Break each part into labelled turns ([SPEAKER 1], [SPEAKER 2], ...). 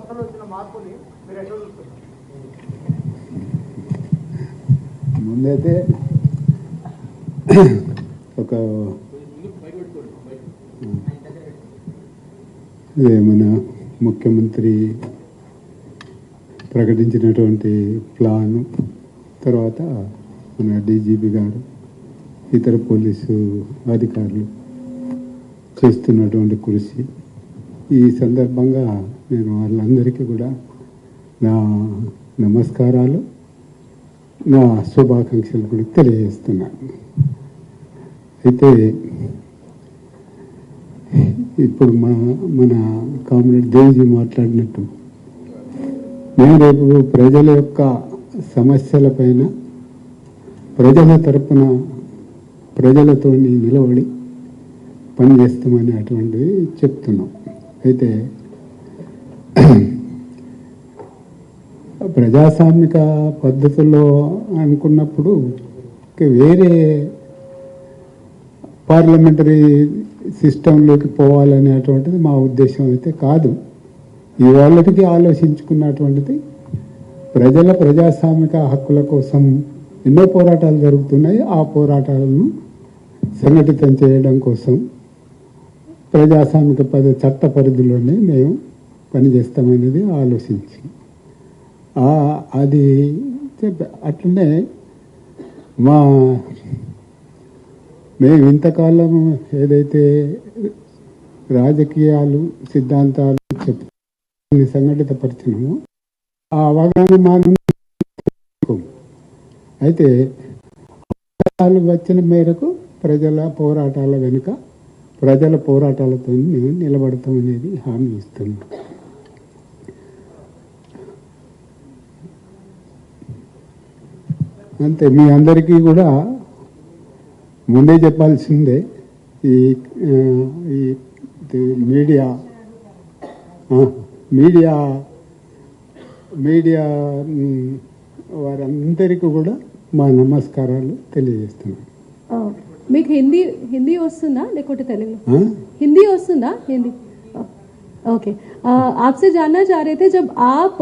[SPEAKER 1] వ్యవస్థలో వచ్చిన మార్పుని మీరు ఎట్లా చూస్తున్నారు?
[SPEAKER 2] ముందైతే ఒక మన ముఖ్యమంత్రి ప్రకటించినటువంటి ప్లాను, తర్వాత మన డీజీపీ గారు, ఇతర పోలీసు అధికారులు చేస్తున్నటువంటి కృషి, ఈ సందర్భంగా నేను వాళ్ళందరికీ కూడా నా నమస్కారాలు, నా శుభాకాంక్షలు కూడా తెలియజేస్తున్నాను. అయితే ఇప్పుడు మన కామ్రేడ్ దేవ్జీ మాట్లాడినట్టు మేము రేపు ప్రజల యొక్క సమస్యలపైన ప్రజల తరపున ప్రజలతో నిలబడి పనిచేస్తామని అటువంటిది చెప్తున్నాం. అయితే ప్రజాస్వామిక పద్ధతుల్లో అనుకున్నప్పుడు వేరే పార్లమెంటరీ సిస్టంలోకి పోవాలనేటువంటిది మా ఉద్దేశం అయితే కాదు. ఇవాళకి ఆలోచించుకున్నటువంటిది ప్రజల ప్రజాస్వామిక హక్కుల కోసం ఎన్నో పోరాటాలు జరుగుతున్నాయి. ఆ పోరాటాలను సంఘటితం చేయడం కోసం ప్రజాస్వామిక చట్ట పరిధిలోనే మేము పనిచేస్తామనేది ఆలోచించి అది అట్లనే మేము ఇంతకాలం ఏదైతే రాజకీయాలు సిద్ధాంతాలు సంఘటితపరిచినామో ఆ అవగాహన మా అయితే వచ్చిన మేరకు ప్రజల పోరాటాల వెనుక ప్రజల పోరాటాలతో మేము నిలబడతామనేది హామీ ఇస్తున్నాం. అంతే, మీ అందరికీ కూడా ముందే చెప్పాల్సిందే. ఈ మీడియా మీడియా మీడియా వారందరికీ కూడా మా నమస్కారాలు తెలియజేస్తున్నాను.
[SPEAKER 3] మీకు హిందీ వస్తుందా లేకపోతే తెలుగు? హిందీ వస్తుందా? హింदी ओके। आपसे जानना चाह रहे थे, जब आप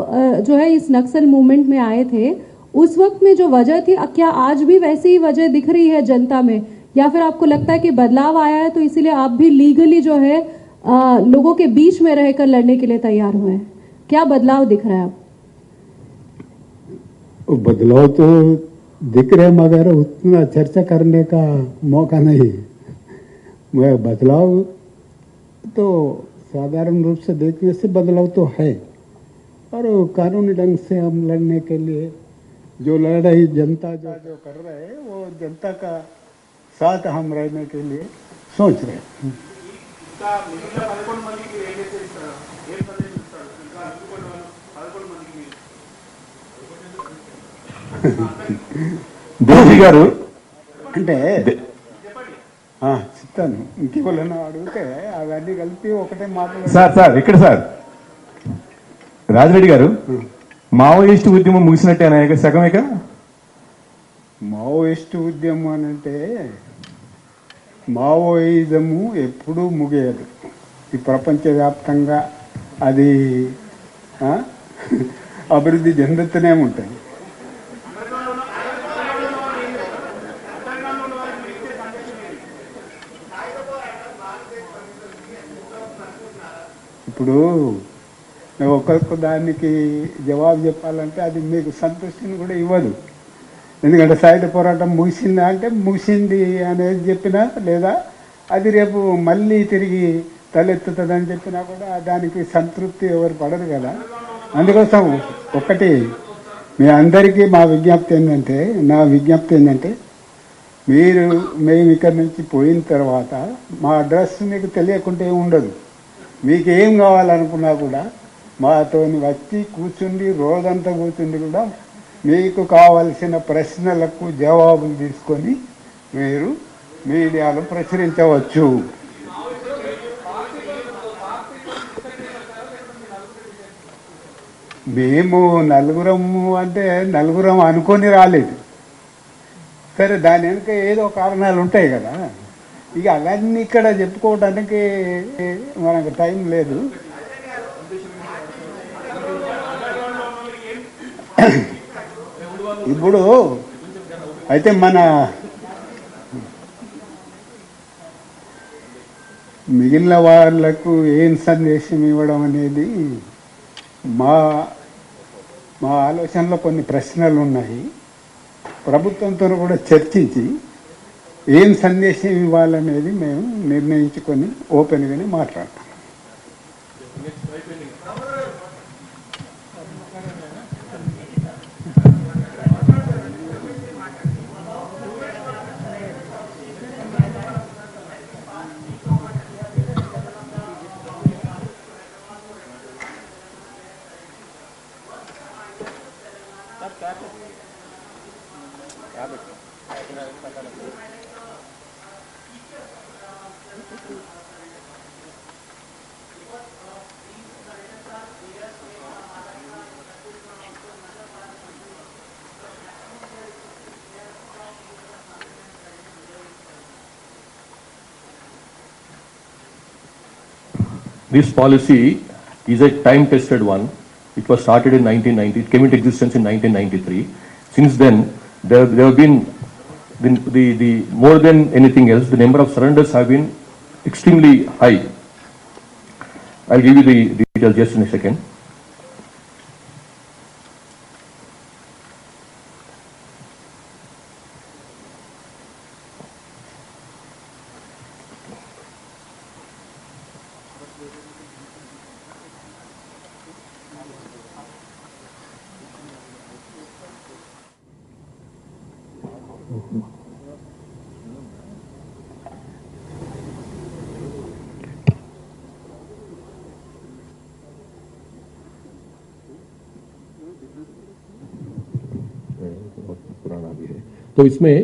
[SPEAKER 3] जो है इस नक्सल मूवमेंट में आए थे, उस वक्त में जो वजह थी, क्या आज भी वैसी ही वजह दिख रही है जनता में, या फिर आपको लगता है कि बदलाव आया है तो इसीलिए आप भी लीगली जो है लोगों के बीच में रहकर लड़ने के लिए तैयार हुए हैं? क्या बदलाव दिख रहा है आप?
[SPEAKER 2] बदलाव तो दिख रहे मगर उतना चर्चा करने का मौका नहीं। बदलाव तो साधारण रूप से देखने से बदलाव तो है, और कानूनी ढंग से हम लड़ने के लिए जो लड़ाई जनता जो कर रहे हैं वो जनता का साथ हम रहने के लिए सोच रहे हैं।
[SPEAKER 4] దేవి గారు
[SPEAKER 2] అంటే చెప్తాను, ఇంకేమైనా అడిగితే అవన్నీ కలిపి ఒకటే మాట్లాడు.
[SPEAKER 4] సార్ ఇక్కడ సార్ రాజిరెడ్డి గారు, మావోయిస్టు ఉద్యమం ముగిసినట్టే సగమేక?
[SPEAKER 2] మావోయిస్టు ఉద్యమం అని అంటే మావోయిజము ఎప్పుడూ ముగియదు. ఈ ప్రపంచవ్యాప్తంగా అది అభివృద్ధి చెందుతూనే ఉంటుంది. ఇప్పుడు ఒకరికి దానికి జవాబు చెప్పాలంటే అది మీకు సంతృష్టిని కూడా ఇవ్వదు. ఎందుకంటే సాయుధ పోరాటం ముగిసిందా అంటే ముగిసింది అనేది చెప్పినా, లేదా అది రేపు మళ్ళీ తిరిగి తలెత్తుతుందని చెప్పినా కూడా దానికి సంతృప్తి ఎవరు పడదు కదా. అందుకోసం ఒకటి మీ అందరికీ నా విజ్ఞప్తి ఏంటంటే మేము ఇక్కడి నుంచి పోయిన తర్వాత మా అడ్రస్ మీకు తెలియకుంటే ఉండదు. మీకు ఏం కావాలనుకున్నా కూడా మాతో వచ్చి కూర్చుండి రోజంతా కూర్చుండి కూడా మీకు కావలసిన ప్రశ్నలకు జవాబులు తీసుకొని మీరు మీడియాలో ప్రచురించవచ్చు. మేము నలుగురం అనుకొని రాలేదు. సరే, దాని వెనుక ఏదో కారణాలు ఉంటాయి కదా. ఇక అవన్నీ ఇక్కడ చెప్పుకోవడానికి మనకు టైం లేదు. ఇప్పుడు అయితే మన మిగిలిన వాళ్లకు ఏం సందేశం ఇవ్వడం అనేది మా మా ఆలోచనలో కొన్ని ప్రశ్నలు ఉన్నాయి. ప్రభుత్వంతో కూడా చర్చించి ఏం సందేశం ఇవ్వాలనేది మేము నిర్ణయించుకొని ఓపెన్గానే మాట్లాడతాం.
[SPEAKER 5] This policy is a time-tested one. It was started in 1990. It came into existence in 1993. Since then, there have been the more than anything else, the number of surrenders have been extremely high. I'll give you the details just in a second. तो इसमें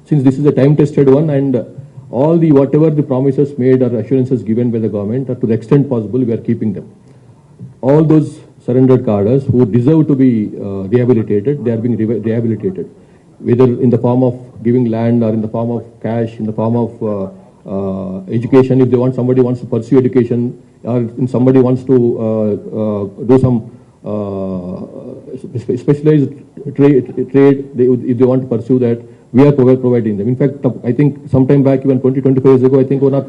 [SPEAKER 5] since this is a time tested one and all the whatever the promises made or assurances given by the government or to the extent possible we are keeping them. All those surrendered cadres who deserve to be rehabilitated, they are being rehabilitated, whether in the form of giving land or in the form of cash, in the form of education. If they want, somebody wants to pursue education, or if somebody wants to do some specialized trade, if they want to pursue that, we are providing them. In fact, I think sometime back, even 20-25 years ago, I think 1 or 2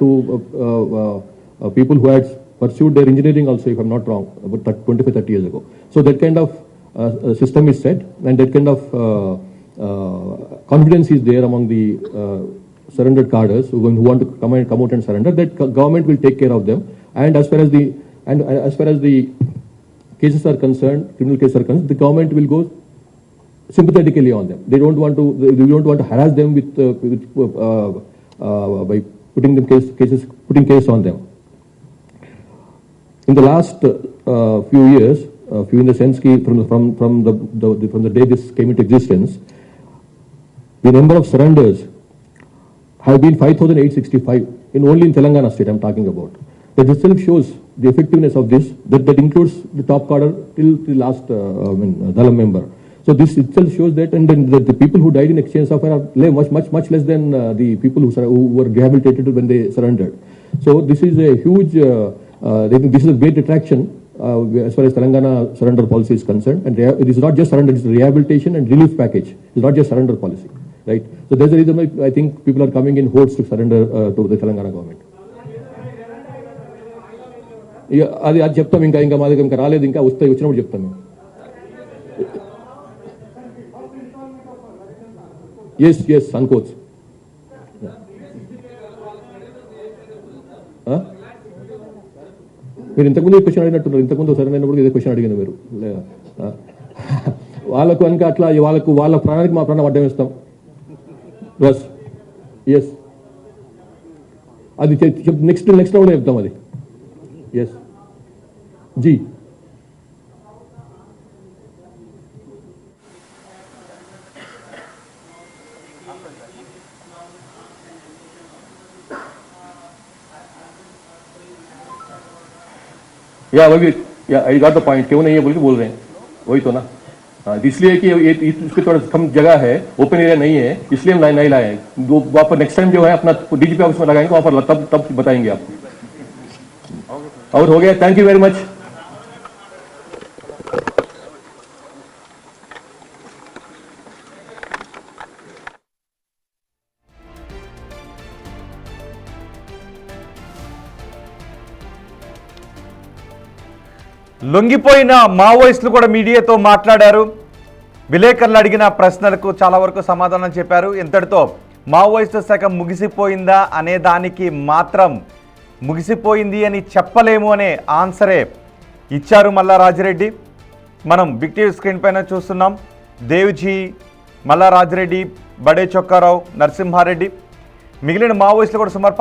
[SPEAKER 5] people who had pursued their engineering also, if I'm not wrong, about 25-30 years ago. So that kind of system is set, and that kind of confidence is there among the surrendered cadres who want to come out and surrender. That government will take care of them. And as far as the cases are concerned, criminal cases are concerned, the government will go sympathetically on them. They don't want to harass them by putting cases on them. In the last few years, few in the sense from the day this came into existence, the number of surrenders have been 5,865 only in Telangana state. I'm talking about. That itself shows the effectiveness of this. That includes the top cadre till the last Dalam member. So this itself shows that, and then the people who died in exchange of are much less than the people who were rehabilitated when they surrendered. So this is a huge. This is a great attraction as far as Telangana surrender policy is concerned. And it is not just surrender; it's rehabilitation and relief package. It's not just surrender policy, right? So there's a reason why I think people are coming in hordes to surrender to the Telangana government. అది చెప్తాం ఇంకా మా దగ్గర ఇంకా రాలేదు, ఇంకా వచ్చినప్పుడు చెప్తాం మేము. Yes, అనుకోవచ్చు. మీరు ఇంతకుముందు క్వశ్చన్ అడిగినట్టున్నారు. ఇంతకుముందు సరైన అయినప్పుడు ఇదే క్వశ్చన్ అడిగాను మీరు. వాళ్ళకు కనుక అట్లా వాళ్ళ ప్రాణానికి మా ప్రాణం అడ్డం ఇస్తాం. ఎస్, అది నెక్స్ట్ రౌండ్ చెప్తాం అది. Yes ji. I got the point. क्यों नहीं है बोल के बोल रहे हैं, वही तो ना. इसलिए कि इसकी थोड़ा कम जगह है, ओपन एरिया नहीं है, इसलिए हम नहीं लाए हैं. वहाँ पर नेक्स्ट टाइम जो है अपना डीजीपी ऑफिस में लगाएंगे, वहाँ पर तब बताएंगे आपको. और हो गया. Thank you very much.
[SPEAKER 6] లొంగిపోయిన మావోయిస్టులు కూడా మీడియాతో మాట్లాడారు. విలేకరులు అడిగిన ప్రశ్నలకు చాలా వరకు సమాధానం చెప్పారు. ఇంతటితో మావోయిస్టు శాఖ ముగిసిపోయిందా అనే దానికి మాత్రం ముగిసిపోయింది అని చెప్పలేము అనే ఆన్సరే ఇచ్చారు మల్లా రాజిరెడ్డి. మనం బిగ్ టీవీ స్క్రీన్ పైన చూస్తున్నాం. దేవ్జీ, మల్లా రాజిరెడ్డి, బడే చొక్కారావు, నరసింహారెడ్డి, మిగిలిన మావోయిస్టులు కూడా సుమారు